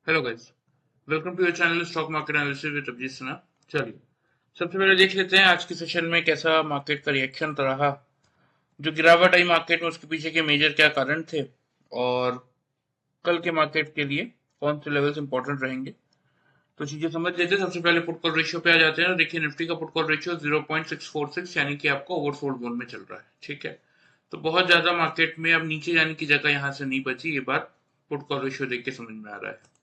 Hello guys, welcome to your channel stock market analysis with Abhijit Sinha. चलिए, सबसे पहले देख लेते हैं आज के सेशन में कैसा मार्केट का रिएक्शन रहा। जो गिरावट आई मार्केट में उसके पीछे के मेजर क्या कारण थे और कल के मार्केट के लिए कौन से लेवल्स इंपॉर्टेंट रहेंगे, तो चीजें समझ लेते हैं। सबसे पहले पुट कॉल रेशियो पे आ जाते हैं। देखिए निफ्टी का पुट कॉल रेशियो 0.646 यानी कि आपका ओवरसोल्ड जोन में चल रहा है। ठीक है, तो बहुत ज्यादा मार्केट में अब नीचे जाने की जगह यहाँ से नहीं बची। ये बात पुट कॉल रेशियो देख के समझ में आ रहा है।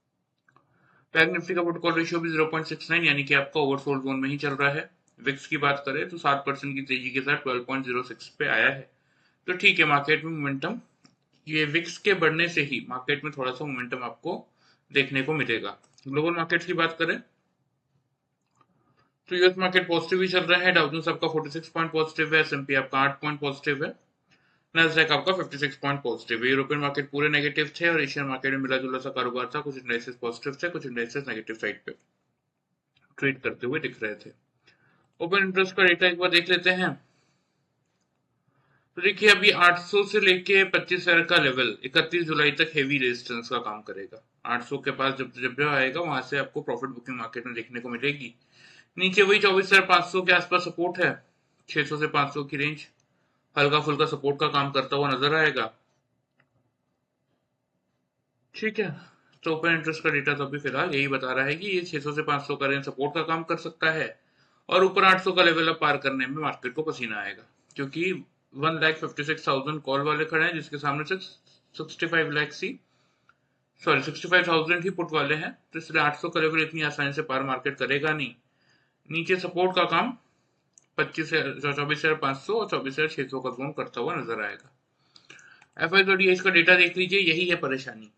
बैंक निफ्टी का पुट कॉल रेशियो भी 0.69 यानी कि आपका ओवरसोल्ड जोन में ही चल रहा है। विक्स की बात करें तो 7% की तेजी के साथ 12.06 पे आया है। तो ठीक है, मार्केट में मोमेंटम, ये विक्स के बढ़ने से ही मार्केट में थोड़ा सा मोमेंटम आपको देखने को मिलेगा। ग्लोबल मार्केट की बात करें तो यूएस मार्केट पॉजिटिव ही चल रहा है। डाउ जोन्स आपका 46 पॉइंट पॉजिटिव है, एसएनपी आपका 8 पॉइंट पॉजिटिव है, नैस्डैक आपका 56 पॉइंट पॉजिटिव है। यूरोपियन मार्केट पूरे नेगेटिव थे और एशियन मार्केट में मिला जुला सा कारोबार था। कुछ इंडेक्सेस पॉजिटिव थे, कुछ इंडेक्सेस नेगेटिव साइड पे ट्रेड करते हुए दिख रहे थे। ओपन इंटरेस्ट का डेटा एक बार देख लेते हैं। तो देखिए अभी 800 से लेके 25,000 का लेवल 31 जुलाई तक हेवी रेजिस्टेंस का काम करेगा। 800 के पास जब जब जो आएगा वहां से आपको प्रॉफिट बुकिंग मार्केट में देखने को मिलेगी। नीचे वही 24,500 के आसपास सपोर्ट है। 600 से 500 की रेंज हल्का फुल्का सपोर्ट का काम करता हुआ नजर आएगा। ठीक है, तो ओपन इंटरेस्ट का डेटा तो अभी फिलहाल यही बता रहा है कि ये 600 से 500 का रेंज सपोर्ट का काम कर सकता है और ऊपर 800 का लेवल अब पार करने में मार्केट को पसीना आएगा, क्योंकि 1,56,000 कॉल वाले खड़े हैं जिसके सामने से 65 लाख सी सॉरी 65,000 ही पुट वाले हैं। तो इसलिए 800 का लेवल इतनी आसानी से पार मार्केट करेगा नहीं। नीचे सपोर्ट का काम 24,500 और 24,600 का जोन करता हुआ नजर आएगा। एफ आई और का डेटा देख लीजिए, यही है परेशानी।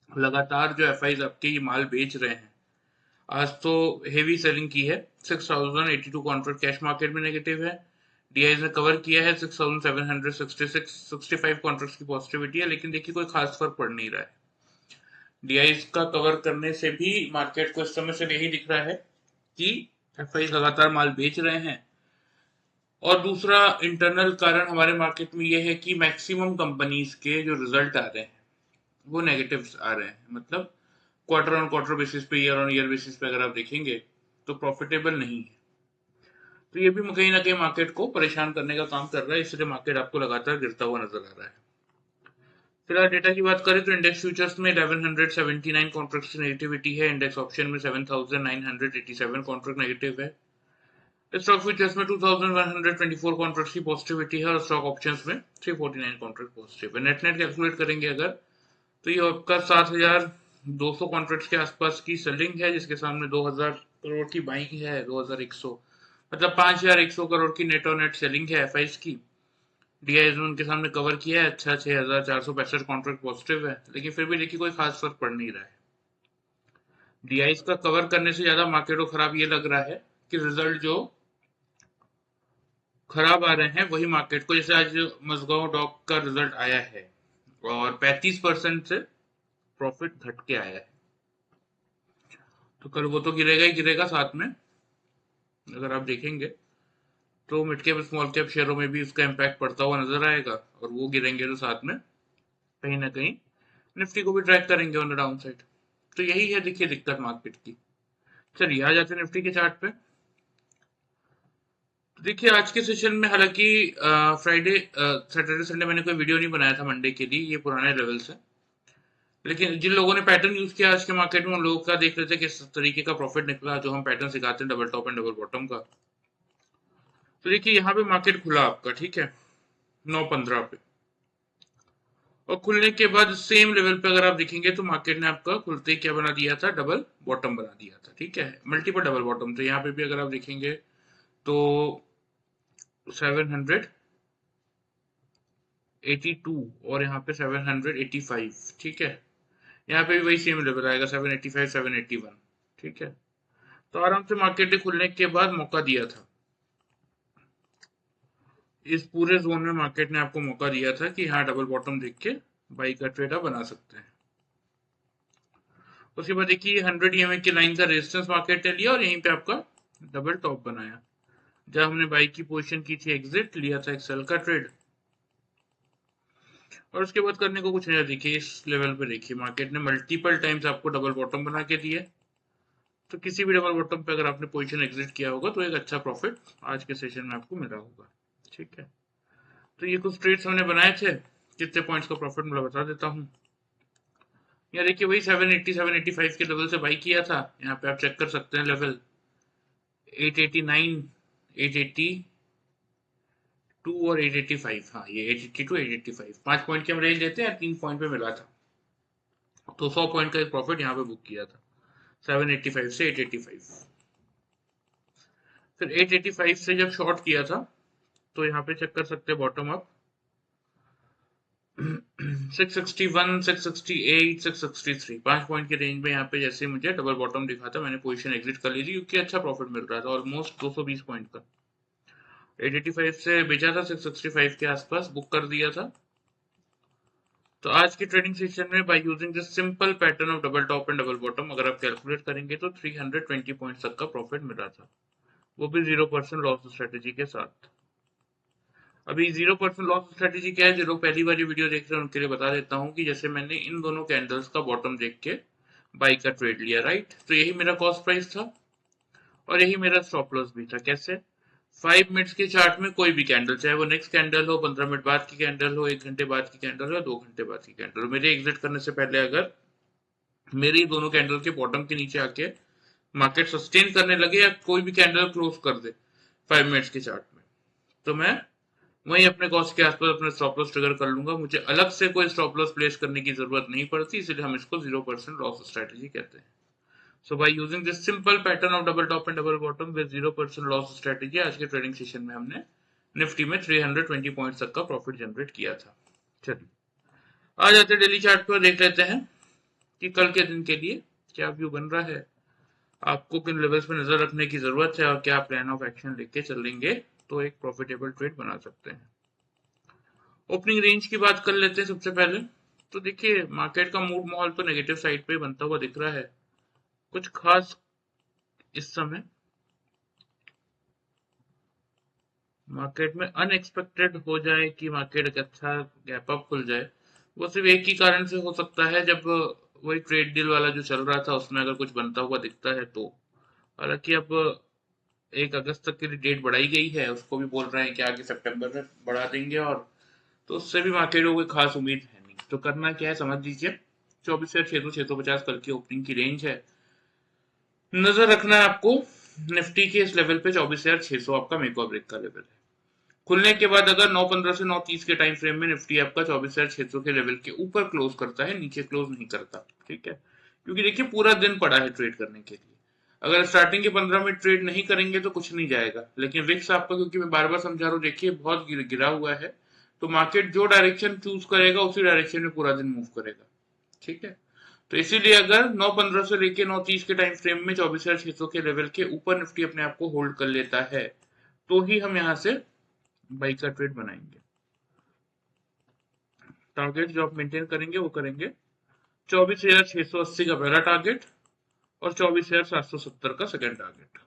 लगातार जो एफ आपके ये माल बेच रहे हैं, आज तो हेवी सेलिंग की है। 6,082 कॉन्ट्रैक्ट कैश मार्केट में नेगेटिव है। डीआईज ने कवर किया है 6,766 65 कॉन्ट्रैक्ट्स की पॉजिटिविटी है, लेकिन देखिए कोई खास फर्क पड़ नहीं रहा है। डीआईज का कवर करने से भी मार्केट को इस समय से यही दिख रहा है कि एफ लगातार माल बेच रहे हैं। और दूसरा इंटरनल कारण हमारे मार्केट में यह है कि मैक्सिमम कंपनीज के जो रिजल्ट आ रहे हैं वो नेगेटिव आ रहे हैं। मतलब क्वार्टर ऑन क्वार्टर बेसिस पे, ईयर ऑन ईयर बेसिस पे अगर आप देखेंगे तो प्रॉफिटेबल नहीं है। तो ये भी कहीं ना कहीं मार्केट को परेशान करने का काम कर रहा है, इसलिए मार्केट आपको लगातार गिरता हुआ नजर आ रहा है। फिलहाल डेटा की बात करें तो इंडेक्स फ्यूचर्स में 1179 कॉन्ट्रैक्ट्स की नेगेटिविटी है। इंडेक्स ऑप्शन में 7,987 कॉन्ट्रैक्ट नेगेटिव है। स्टॉक फ्यूचर्स में 2,124 कॉन्ट्रैक्ट्स की पॉजिटिविटी है और स्टॉक ऑप्शंस में 349 कॉन्ट्रैक्ट पॉजिटिव है। नेट नेट कैलकुलेट करेंगे अगर तो ये आपका 7,200 कॉन्ट्रैक्ट्स के आसपास की सेलिंग है, जिसके सामने 2,000 करोड़ की बाइंग है। 2,100 मतलब 5,100 करोड़ की नेट और नेट सेलिंग है एफ की। डीआईज ने उनके सामने कवर किया है। अच्छा, 6,465 कॉन्ट्रैक्ट पॉजिटिव है, लेकिन फिर भी देखिए कोई खास फर्क पड़ नहीं रहा है। डीआईज का कवर करने से ज्यादा मार्केट को खराब ये लग रहा है कि रिजल्ट जो खराब आ रहे हैं वही मार्केट को, जैसे आज मजगांव डॉक का रिजल्ट आया है और 35% से प्रॉफिट घट के आया है। तो कल वो तो गिरेगा ही गिरेगा। साथ में अगर आप देखेंगे तो मिड कैप स्मॉल कैप शेयरों में भी इसका इम्पैक्ट पड़ता हुआ नजर आएगा और वो गिरेंगे तो साथ में कहीं ना कहीं निफ्टी को भी ट्रैक करेंगे ऑन द डाउन साइड। तो यही है देखिए दिक्कत मार्केट की। चलिए आ जाते हैं निफ्टी के चार्ट पे। तो देखिए आज के सेशन में हालांकि फ्राइडे सैटरडे संडे मैंने कोई वीडियो नहीं बनाया था मंडे के लिए, ये पुराने लेवल्स है। लेकिन जिन लोगों ने पैटर्न यूज किया आज के मार्केट में उन लोगों का देख लेते हैं किस तरीके का प्रॉफिट निकला, जो हम पैटर्न सिखाते हैं double top and double bottom का। तो देखिए यहाँ पे मार्केट खुला आपका, ठीक है, 9:15 पे। और खुलने के बाद सेम लेवल पे अगर आप देखेंगे तो मार्केट ने आपका खुलते ही क्या बना दिया था, डबल बॉटम बना दिया था। ठीक है, मल्टीपल डबल बॉटम। तो यहाँ पे भी अगर आप देखेंगे तो 782 और यहाँ पे 785। ठीक है, यहाँ पे भी वही सेम लेवल आएगा 785 781। ठीक है, तो आराम से मार्केट ने खुलने के बाद मौका दिया था। इस पूरे जोन में मार्केट ने आपको मौका दिया था कि यहाँ डबल बॉटम देख के बाई का ट्रेड आप बना सकते हैं। उसके बाद देखिए 100 ईएमए की लाइन का रेजिस्टेंस मार्केट ने लिया और यहीं पे आपका डबल टॉप बनाया। जब हमने बाई की पोजीशन की थी एग्जिट, लिया था एक सेल का ट्रेड और उसके बाद करने को कुछ नहीं है। देखिए इस लेवल पे देखिए मार्केट ने मल्टीपल टाइम्स आपको डबल बॉटम बना के दिए, तो किसी भी डबल बॉटम पे अगर आपने पोजीशन एग्जिट किया होगा तो एक अच्छा प्रॉफिट आज के सेशन में आपको मिला होगा। ठीक है, तो ये कुछ ट्रेड्स हमने बनाए थे। कितने पॉइंट्स का प्रॉफिट मिला बता देता हूँ। यार देखिए वही 780 785 के लेवल से बाई किया था। यहाँ पे आप चेक कर सकते हैं लेवल 889 882 और 885। हाँ ये 882 885 5 पॉइंट की हम रेंज लेते हैं, 3 पॉइंट पे मिला था, तो 100 पॉइंट का एक प्रॉफिट यहाँ पे बुक किया था 785 से 885। फिर 885 से जब शॉर्ट किया था तो यहाँ पे चेक कर सकते हैं बॉटम अप 661 668 663 5 पॉइंट की रेंज में यहाँ पे जैसे मुझे डबल बॉटम दिखा था मैंने पोजीशन एग्जिट कर ली थी, क्योंकि अच्छा प्रॉफिट मिल रहा था ऑलमोस्ट 220 पॉइंट का। 885 से बेचा था, 665 के आसपास बुक कर दिया था। तो आज की ट्रेडिंग सेशन में by using this simple pattern of double top and double bottom अगर आप कैलकुलेट करेंगे तो 320 पॉइंट तक का प्रॉफिट मिला था, वो भी 0% लॉस स्ट्रेटेजी के साथ। अभी 0% लॉस स्ट्रेटेजी क्या है, जो लोग पहली बार ये वीडियो देख रहे हैं उनके लिए बता देता हूँ कि जैसे मैंने इन दोनों कैंडल्स का बॉटम देख के बाई का ट्रेड लिया, राइट, तो यही मेरा कॉस्ट प्राइस था और यही मेरा स्टॉप लॉस भी था। कैसे? 5 मिनट्स के चार्ट में कोई भी कैंडल, चाहे वो नेक्स्ट कैंडल हो, 15 मिनट बाद की कैंडल हो, 1 घंटे बाद की कैंडल हो, 2 घंटे बाद की कैंडल हो, मेरे एग्जिट करने से पहले अगर मेरी दोनों कैंडल के बॉटम के नीचे आके मार्केट सस्टेन करने लगे या कोई भी कैंडल क्लोज कर दे 5 मिनट्स के चार्ट में, तो मैं वहीं अपने कॉस्ट के आसपास अपने स्टॉप लॉस ट्रिगर कर लूंगा। मुझे अलग से कोई स्टॉप लॉस प्लेस करने की जरूरत नहीं पड़ती, इसलिए हम इसको 0% लॉस स्ट्रेटेजी कहते हैं। So by using this simple pattern of double top and double bottom with 0% loss strategy, आज के ट्रेडिंग सेशन में हमने निफ्टी में 320 पॉइंट्स तक का प्रॉफिट जनरेट किया था। चलिए आ जाते डेली चार्ट पर, देख लेते हैं कि कल के दिन के लिए क्या व्यू बन रहा है, आपको किन लेवल्स पे नजर रखने की जरूरत है और क्या प्लान ऑफ एक्शन लेके चलेंगे तो एक प्रॉफिटेबल ट्रेड बना सकते हैं। ओपनिंग रेंज की बात कर लेते हैं सबसे पहले। तो देखिए मार्केट का मूड माहौल तो नेगेटिव साइड पे बनता हुआ दिख रहा है, कुछ खास इस समय मार्केट में अनएक्सपेक्टेड हो जाए कि मार्केट एक अच्छा गैप अप खुल जाए, वो सिर्फ एक ही कारण से हो सकता है, जब वही ट्रेड डील वाला जो चल रहा था उसमें अगर कुछ बनता हुआ दिखता है तो। हालांकि अब 1 अगस्त तक की डेट बढ़ाई गई है, उसको भी बोल रहे हैं कि आगे सितंबर में बढ़ा देंगे, और तो उससे भी मार्केट को कोई खास उम्मीद है नहीं। तो करना क्या है समझ लीजिए, 24,600 650 कल की ओपनिंग की रेंज है। नजर रखना है आपको निफ्टी के इस लेवल पे, 24,600 आपका मेक और ब्रेक का लेवल है। खुलने के बाद अगर 9:15 से 9:30 के टाइम फ्रेम में निफ्टी आपका 24,600 के लेवल के ऊपर क्लोज करता है, नीचे क्लोज नहीं करता, ठीक है, क्योंकि देखिए पूरा दिन पड़ा है ट्रेड करने के लिए। अगर स्टार्टिंग के 15 मिनट ट्रेड नहीं करेंगे तो कुछ नहीं जाएगा, लेकिन विक्स आपका, क्योंकि मैं बार बार समझा रहा हूँ, देखिए बहुत गिरा हुआ है, तो मार्केट जो डायरेक्शन चूज करेगा उसी डायरेक्शन में पूरा दिन मूव करेगा, ठीक है। तो इसीलिए अगर 9:15 से लेके 9:30 के टाइम फ्रेम में 24,600 के लेवल के ऊपर निफ्टी अपने आप को होल्ड कर लेता है, तो ही हम यहाँ से बाई का ट्रेड बनाएंगे। टारगेट जो आप मेंटेन करेंगे वो करेंगे 24,680 का पहला टारगेट और 24,770 का सेकंड टारगेट।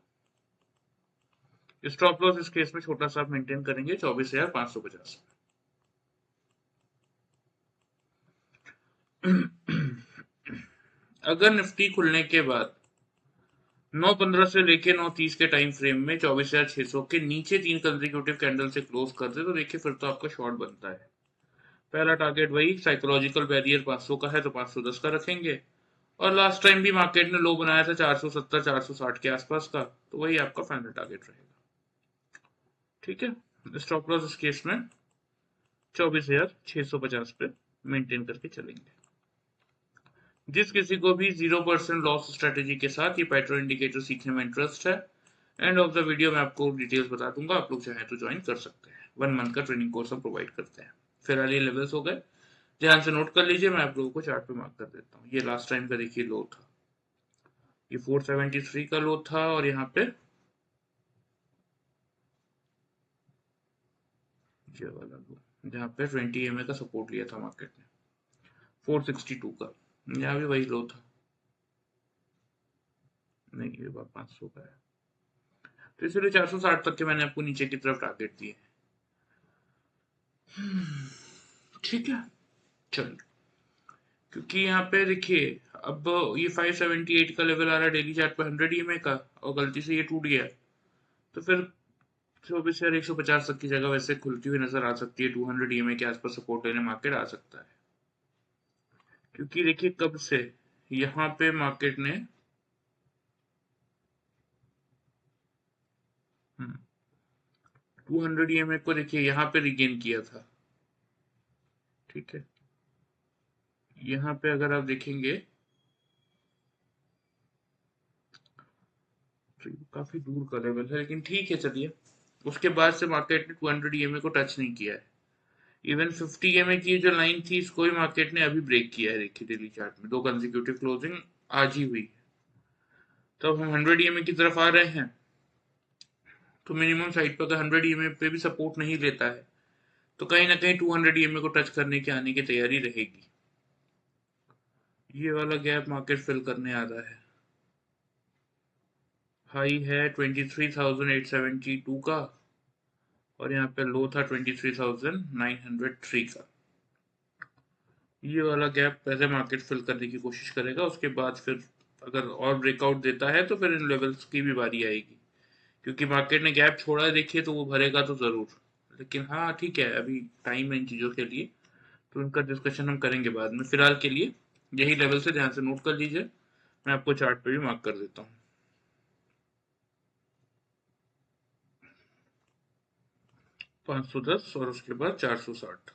स्टॉप लॉस इस केस में छोटा सा आप मेंटेन करेंगे 24,550। अगर निफ्टी खुलने के बाद 9:15 से लेके 9:30 के टाइम फ्रेम में 24,600 के नीचे 3 कंसेक्यूटिव कैंडल से क्लोज कर दे, तो देखिए फिर तो आपका शॉर्ट बनता है। पहला टारगेट वही साइकोलॉजिकल बैरियर 500 का है, तो 510 का रखेंगे, और लास्ट टाइम भी मार्केट ने लो बनाया था 470 460 के आसपास का, तो वही आपका फाइनल टारगेट रहेगा, ठीक है। स्टॉप लॉस इस केस में 24,650 पे मेंटेन करके चलेंगे। जिस किसी को भी 0% लॉस स्ट्रेटेजी के साथ ये पैटर्न इंडिकेटर सीखने में इंटरेस्ट है, एंड ऑफ द वीडियो में आपको डिटेल्स बता दूंगा, आप लोग चाहें तो ज्वाइन कर सकते हैं। 1 मंथ का ट्रेनिंग कोर्स हम प्रोवाइड करते हैं। फिलहाल ये लेवल्स हो गए, ध्यान से नोट कर लीजिए, मैं आप लोगों को चार्ट पे मार्क कर देता हूँ। ये लास्ट टाइम का देखिए लो था, ये 473 का लो था, और यहाँ पे ये वाला लो जहाँ पे 20 EMA का सपोर्ट लिया था मार्केट ने 462 का, यहाँ भी वही लो था, नहीं ये बात 500 का है, तो इसलिए 460 तक के मैंने आपको नीचे की तरफ टारगेट दिए, ठीक है। चलिए, क्योंकि यहाँ पे देखिए अब ये 578 का लेवल आ रहा है डेली चार्ट पे 100 ईएमए का, और गलती से ये टूट गया, तो फिर 24 या 150 तक की जगह वैसे खुलती हुई नजर आ सकती है। 200 ईएमए के आसपास सपोर्ट लेने मार्केट आ सकता है, क्योंकि देखिए कब से यहाँ पे मार्केट ने 200 ईएमए को देखिए यहाँ पे रिगेन किया था। ठीक है, यहाँ पे अगर आप देखेंगे तो ये काफी दूर का लेवल है, लेकिन ठीक है चलिए। उसके बाद से मार्केट ने 200 ईएमए को टच नहीं किया है। इवन 50 ईएमए की जो लाइन थी इसको भी मार्केट ने अभी ब्रेक किया है। देखिए डेली चार्ट में 2 कंसेक्यूटिव क्लोजिंग आज ही हुई, तो हम 100 ईएमए की तरफ आ रहे हैं। तो मिनिमम साइड पर अगर 100 ईएमए पे भी सपोर्ट नहीं लेता है तो कहीं ना कहीं 200 ईएमए को टच करने की आने की तैयारी रहेगी। ये वाला गैप मार्केट फिल करने आ रहा है। हाई है 23,872 का, और यहाँ पे लो था 23,903 का। ये वाला गैप पहले मार्केट फिल करने की कोशिश करेगा, उसके बाद फिर अगर और ब्रेकआउट देता है तो फिर इन लेवल्स की भी बारी आएगी, क्योंकि मार्केट ने गैप छोड़ा है देखिए, तो वो भरेगा तो जरूर। लेकिन हाँ ठीक है, अभी टाइम है इन चीजों के लिए, तो उनका डिस्कशन हम करेंगे बाद में। फिलहाल के लिए यही लेवल से ध्यान से नोट कर लीजिए। मैं आपको चार्ट पे भी मार्क कर देता हूँ। 510 और उसके बाद 460।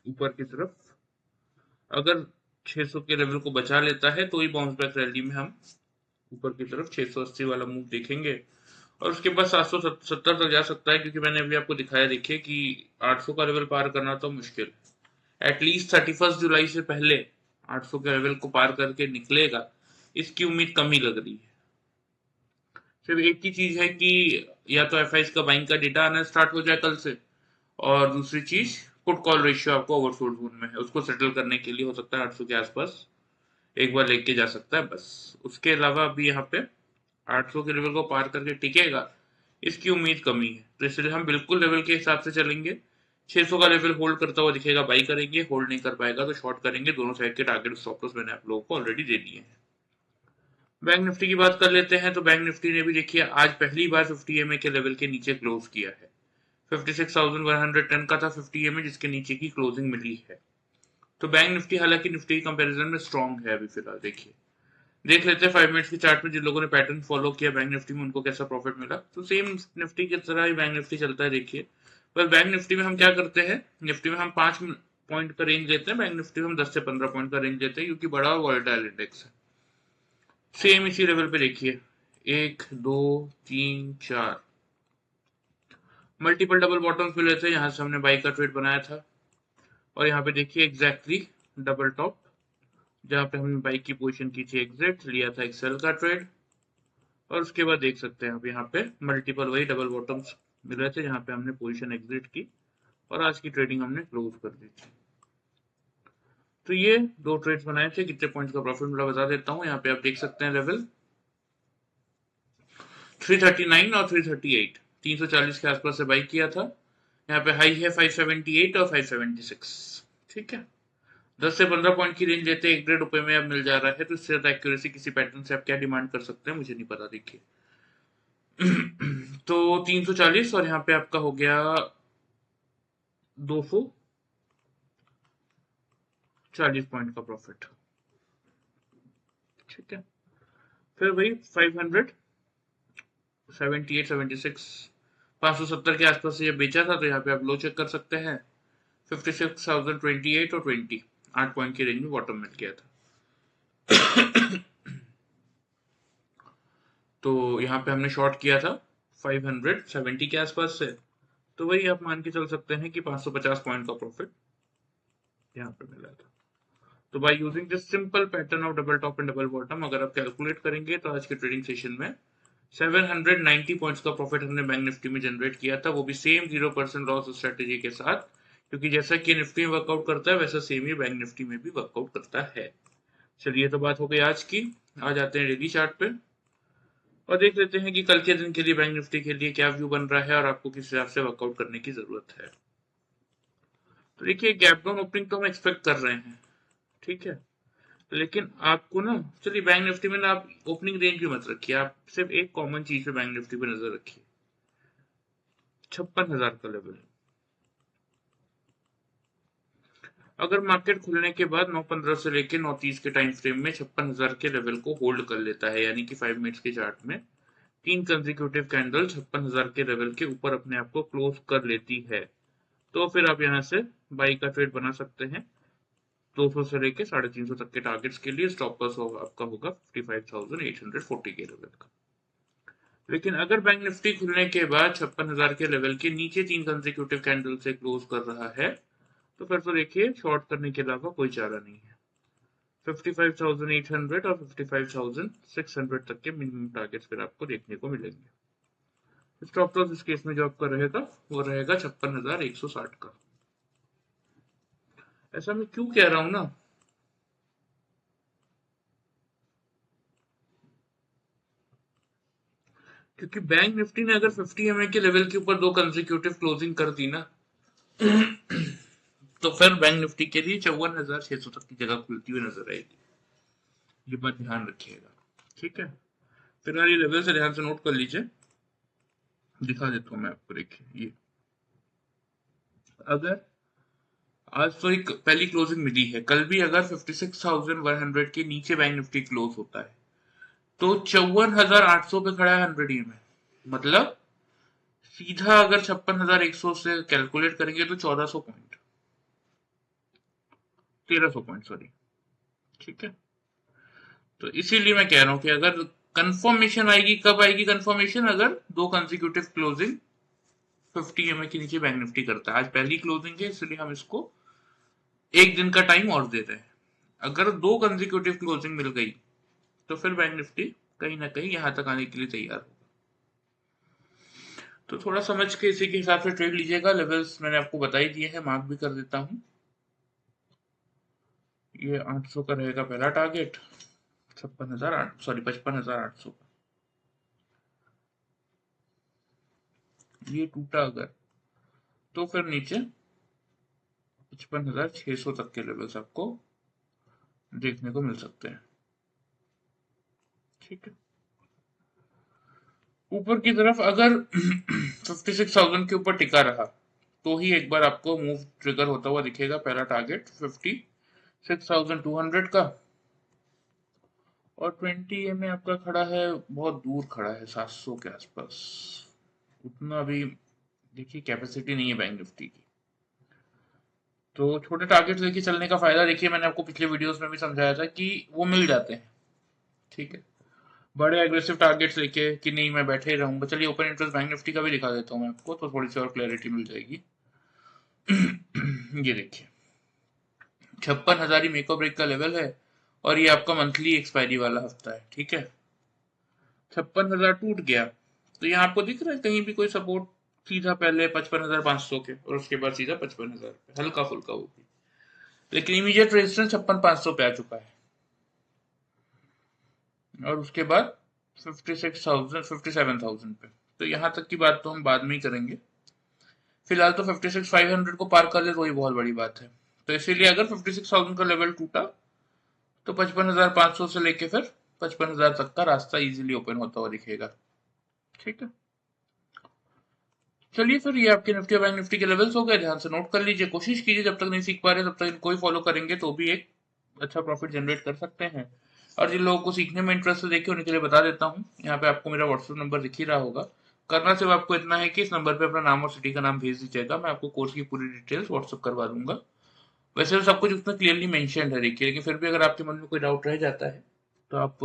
ऊपर की तरफ अगर 600 के लेवल को बचा लेता है तो ही बाउंस बैक रैली में हम ऊपर की तरफ 680 वाला मूव देखेंगे, और उसके बाद 770 तक जा सकता है, क्योंकि मैंने अभी आपको दिखाया देखिए कि 800 का लेवल पार करना तो मुश्किल है। एटलीस्ट 31 जुलाई से पहले 800 के लेवल को पार करके निकलेगा, इसकी उम्मीद कम ही लग रही है। सिर्फ एक ही चीज है कि या तो एफ का बाइंग का डेटा आना स्टार्ट हो जाए कल से, और दूसरी चीज पुट कॉल रेशियो आपको ओवरसोल्ड जोन में है, उसको सेटल करने के लिए हो सकता है 800 के आसपास एक बार लेके जा सकता है बस। उसके अलावा अभी यहाँ पे 800 के लेवल को पार करके टिकेगा, इसकी उम्मीद कमी है। तो इसलिए हम बिल्कुल लेवल के हिसाब से चलेंगे। 600 का लेवल होल्ड करता हुआ दिखेगा बाई करेंगे, होल्ड नहीं कर पाएगा तो शॉर्ट करेंगे। दोनों साइड के टारगेट स्टॉप लॉस मैंने आप लोगों को ऑलरेडी दे दिए हैं। बैंक निफ्टी की बात कर लेते हैं, तो बैंक निफ्टी ने भी देखिए आज पहली बार 50 ईएमए के लेवल के नीचे क्लोज किया है। 56,110 का था 50 ईएमए, जिसके नीचे की क्लोजिंग मिली है। तो बैंक निफ्टी हालांकि निफ्टी के कंपैरिजन में स्ट्रांग है अभी फिलहाल। देखिए देख लेते हैं 5 मिनट्स की चार्ट में जिन लोगों ने पैटर्न फॉलो किया बैंक निफ्टी में उनको कैसा प्रॉफिट मिला। तो सेम निफ्टी की तरह ही बैंक निफ्टी चलता है देखिए। पर बैंक निफ्टी में हम क्या करते हैं, निफ्टी में हम 5 पॉइंट का रेंज लेते हैं, बैंक निफ्टी में हम 10 से 15 पॉइंट का रेंज लेते हैं, क्योंकि बड़ा और वॉलेटाइल इंडेक्स है। सेम इसी लेवल पे देखिए 1 2 3 4 मल्टीपल डबल बॉटम्स मिले थे, यहाँ से हमने बाई का ट्रेड बनाया था। और यहाँ पे देखिए एग्जैक्टली डबल टॉप, जहाँ पे हमने बाई की पोजीशन की थी एग्जिट, लिया था एक सेल का ट्रेड। और उसके बाद देख सकते हैं आप यहाँ पे मल्टीपल वही डबल बॉटम्स मिल रहे थे, जहाँ पे हमने पोजीशन एग्जिट की और आज की ट्रेडिंग हमने क्लोज कर दी थी। तो ये दो ट्रेड्स बनाए थे। कितने पॉइंट्स का प्रॉफिट मिला बता देता हूँ। यहाँ पे आप देख सकते हैं लेवल 339 और 338, 340 के आसपास से बाई किया था। यहाँ पे हाई है 578 और 576। ठीक है, 10 से 15 पॉइंट की रेंज लेते हैं, 1.5 रुपए में अब मिल जा रहा है, तो इससे ज्यादा एक्यूरेसी किसी पैटर्न से आप क्या डिमांड कर सकते हैं मुझे नहीं पता। देखिए तो 340 और यहाँ पे आपका हो गया 240 पॉइंट का प्रॉफिट। ठीक है, फिर वही 578 76 570 के आसपास से ये बेचा था, तो यहाँ पे आप लो चेक कर सकते हैं। 56,028 और 20 8 पॉइंट की रेंज में बॉटम मिल गया था। तो यहाँ पे हमने शॉर्ट किया था 570 के आसपास से, तो वही आप मान के चल सकते हैं कि 550 पॉइंट का प्रॉफिट यहाँ पे मिला था। तो by using this simple pattern of double top and double bottom, अगर आप कैलकुलेट करेंगे तो आज के ट्रेडिंग सेशन में 790 पॉइंट्स का प्रॉफिट हमने बैंक निफ्टी में जनरेट किया था, वो भी सेम 0% लॉस स्ट्रेटेजी के साथ, क्योंकि जैसा कि निफ्टी में वर्कआउट करता है वैसा सेम ही बैंक निफ्टी में भी वर्कआउट करता है। चलिए, तो बात हो गई आज की। आ जाते हैं डेली चार्ट पे। और देख लेते हैं कि कल के दिन के लिए बैंक निफ्टी के लिए क्या व्यू बन रहा है और आपको किस हिसाब से वर्कआउट करने की जरूरत है। तो देखिए, गैप डाउन ओपनिंग तो हम एक्सपेक्ट कर रहे हैं, ठीक है, लेकिन आपको ना, चलिए बैंक निफ्टी में ना आप ओपनिंग रेंज भी मत रखिए, आप सिर्फ एक कॉमन चीज पे बैंक निफ्टी पे नजर रखिए, 56,000 का लेवल। अगर मार्केट खुलने के बाद 9:15 से लेकर 9:30 के टाइम फ्रेम में 56,000 के लेवल को होल्ड कर लेता है, यानी कि 5 मिनट्स के चार्ट में तीन कंसेक्यूटिव कैंडल 56,000 के लेवल के ऊपर अपने आप को क्लोज कर लेती है, तो फिर आप यहाँ से बाई का ट्रेड बना सकते हैं। 200 से लेके 350 तक के टारगेट्स के लिए स्टॉप लॉस आपका होगा 55,840 के लेवल का। लेकिन अगर बैंक निफ्टी खुलने के बाद 56,000 के लेवल के नीचे तीन कंसेक्यूटिव कैंडल से क्लोज कर रहा है, तो फिर तो देखिए शॉर्ट करने के अलावा कोई चारा नहीं है। 55,800 और 55,600 तक के मिनिमम टारगेट्स फिर आपको देखने को मिलेंगे। स्टॉप लॉस इस केस में जो आपका रहेगा वो रहेगा 56,160 का। ऐसा मैं क्यों कह रहा हूं ना, क्योंकि बैंक निफ्टी ने अगर 50 एमए के लेवल के ऊपर दो कंसेक्यूटिव क्लोजिंग कर दी ना, तो फिर बैंक निफ्टी के लिए 54,600 तक की जगह खुलती हुई नजर आएगी। ये बात ध्यान रखिएगा, ठीक है। फिलहाल ये लेवल से ध्यान से नोट कर लीजिए, दिखा देता हूं मैं आपको। देखिए, ये अगर आज तो एक पहली क्लोजिंग मिली है, कल भी अगर 56,100 के नीचे बैंक निफ्टी क्लोज होता है तो 54,800 पे खड़ा है 100 में, मतलब सीधा अगर 56,100 से कैलकुलेट करेंगे तो 1400 पॉइंट, 1300 पॉइंट सॉरी, ठीक है। तो इसीलिए मैं कह रहा हूं कि अगर कंफर्मेशन आएगी, कब आएगी कंफर्मेशन, अगर दो कंसेक्यूटिव क्लोजिंग 50 एमए के नीचे बैंक निफ्टी करता है। आज पहली क्लोजिंग है इसलिए हम इसको एक दिन का टाइम और दे रहे हैं। अगर दो कंसेक्यूटिव क्लोजिंग मिल गई तो फिर बैंक निफ्टी कहीं ना कहीं यहां तक आने के लिए तैयार होगा। तो थोड़ा समझ के इसी के हिसाब से ट्रेड लीजिएगा। लेवल्स मैंने आपको बता ही दिए हैं, मार्क भी कर देता हूं। ये 800 का रहेगा पहला टारगेट, 55,800 का। ये टूटा अगर, तो फिर नीचे 55,600 तक के लेवल्स आपको देखने को मिल सकते हैं, ठीक है। ऊपर की तरफ अगर 56,000 के ऊपर टिका रहा तो ही एक बार आपको मूव ट्रिगर होता हुआ दिखेगा। पहला टारगेट 56,200 का, और 20 में आपका खड़ा है, बहुत दूर खड़ा है 700 के आसपास। उतना अभी देखिए कैपेसिटी नहीं है बैंक निफ्टी की, तो छोटे टारगेट लेके चलने का फायदा देखिए, मैंने आपको पिछले वीडियोस में भी समझाया था कि वो मिल जाते हैं, ठीक है। बड़े एग्रेसिव टारगेट्स लेके कि नहीं मैं बैठे ही रहूंगा, चलिए ओपन इंटरेस्ट बैंक निफ्टी का भी दिखा देता हूँ मैं आपको, तो थोड़ी सी और क्लैरिटी मिल जाएगी। ये देखिए, 56,000 ही मेक और ब्रेक का लेवल है, और ये आपका मंथली एक्सपायरी वाला हफ्ता है, ठीक है। 56,000 टूट गया तो यहाँ आपको दिख रहा है कहीं भी कोई सपोर्ट, सीधा पहले 55,500 के और उसके बाद सीधा 55,000 पे, हल्का फुल्का वो भी, लेकिन इमीडिएट रेजिस्टेंस 56,500 पे आ चुका है, और उसके बाद 56,000 57,000 पे। तो यहाँ तक की बात तो हम बाद में ही करेंगे, फिलहाल तो 56,500 को पार कर ले तो ही बहुत बड़ी बात है। तो इसीलिए अगर 56,000 का लेवल टूटा तो 55,500 से लेके फिर 55,000 तक का रास्ता इजीली ओपन होता हुआ दिखेगा, ठीक है। चलिए फिर, ये आपके निफ्टी और बैंक निफ्टी के लेवल्स हो गए, ध्यान से नोट कर लीजिए। कोशिश कीजिए, जब तक नहीं सीख पा रहे तब तक इनको ही फॉलो करेंगे तो भी एक अच्छा प्रॉफिट जनरेट कर सकते हैं। और जिन लोगों को सीखने में इंटरेस्ट है देखिए, उनके लिए बता देता हूँ, यहाँ पे आपको मेरा व्हाट्सएप नंबर दिख ही रहा होगा। करना सिर्फ आपको इतना है कि इस नंबर पे अपना नाम और सिटी का नाम भेज दीजिएगा, मैं आपको कोर्स की पूरी डिटेल्स व्हाट्सएप करवा दूंगा। वैसे तो सब कुछ उसमें क्लियरली मेंशन है देखिए, लेकिन फिर भी अगर आपके मन में कोई डाउट रह जाता है तो आप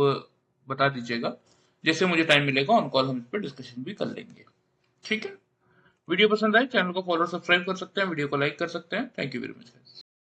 बता दीजिएगा। जैसे मुझे टाइम मिलेगा ऑन कॉल हम इस पर डिस्कशन भी कर लेंगे, ठीक है। वीडियो पसंद आए चैनल को फॉलो सब्सक्राइब कर सकते हैं, वीडियो को लाइक कर सकते हैं। Thank you very much.